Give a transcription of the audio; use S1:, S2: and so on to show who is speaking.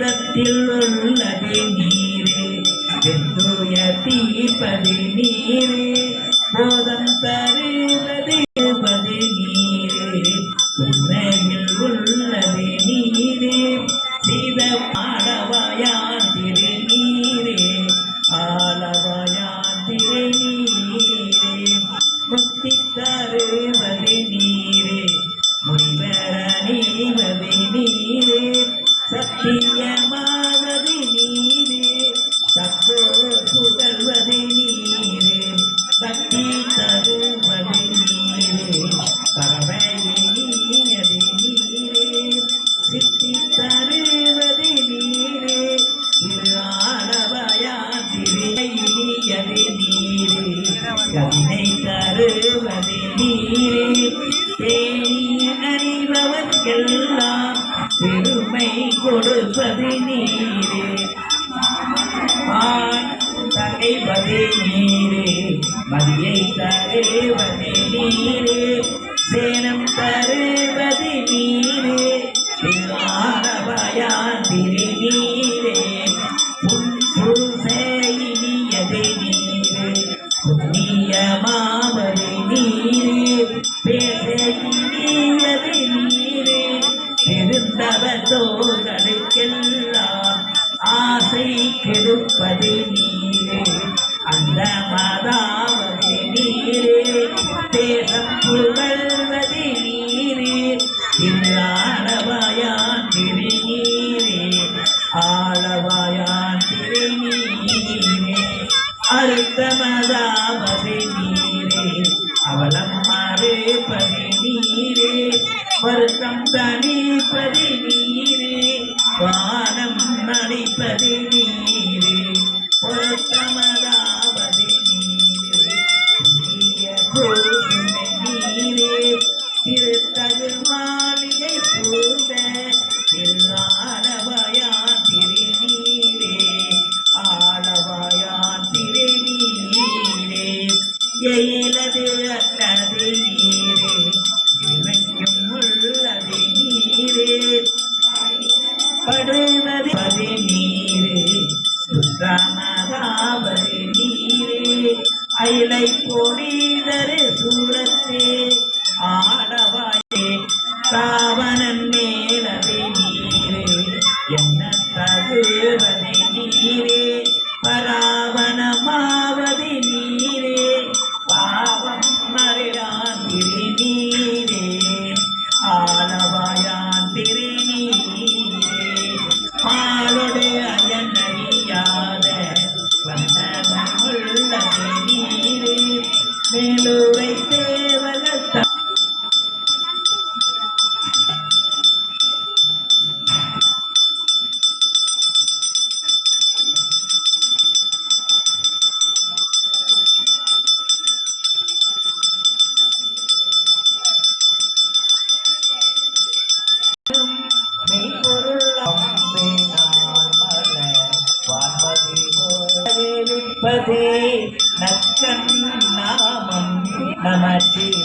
S1: வேதத்தில் உள்ளது நீரே, வெந்துய தீர்ப்பது நீரே, போதம் தருவது நீரே, உண்மையில் உள்ளது நீரே, சீத ஆடவாயான் திரு நீரே, ஆளவாயான் திரு நீரே, முக்தி தருவது நீரே, முனிவர நீவது நீரே, சத்தியமாவது நீரே, சத்தோ புகழ்வது நீரே, பக்தி தருவது நீரே, பரமையினியது நீரே, சித்தி தருவது நீரே, திரு ஆளவாயான் திரு நீரே, கவினை தருவது நீரே, தேனி அறிபவர்க்கெல்லாம் பெருமை கொடுப்பது நீரே, தகைவது நீரே, மதியை தருவது நீரே, சேனம் தருவது நீரே, ஆடவாயான் திரு நீரே, புருஷையினியது நீரே, புண்ணியமாவது நீரே, பேசையினியது நீரே, பெருந்தவத்தோர்களுக்கெல்லாம் ஆசை கெடுப்பது நீரே, அந்த மாதாவது நீரே, தேசம் புகழ்வது நீரே, திரு ஆளவாயான் திரு நீரே, ஆளவாயான் திரு நீரே, அறுத்தமதாவது நீரே, அவலம் மறுப்பது நீரே, வருத்தம் தணிப்பது நீரே, வானம் நடிப்பது நீரே, பொருத்தமதாவது நீரே, நீரே, திருத்தகு மாளிகை சூழ்ந்த திரு ஆளவாயான் திரு நீரே, ஆளவாயான் திரு நீரே, எயிலது அல்லது நீரே, இமைக்கும் உள்ளது நீரே, படுவது நீரே, சுத்தமதாவது நீரே, அயிலை பொழிதரு சூழத்தே, ஆடவாயே ராவணன் மேலது நீரே, என்ன தகுவது நீரே, பராவணமாவது நீரே, பாவம் மறியான் திரு நீரே, ஆளவாயான் திரு நீரே, மாலோடு அயனறியாத வந்தவன் உள்ளது நீரே, மேலுரை தேவகத்த நக்கன் நாமம் நமச்சிவாயவே.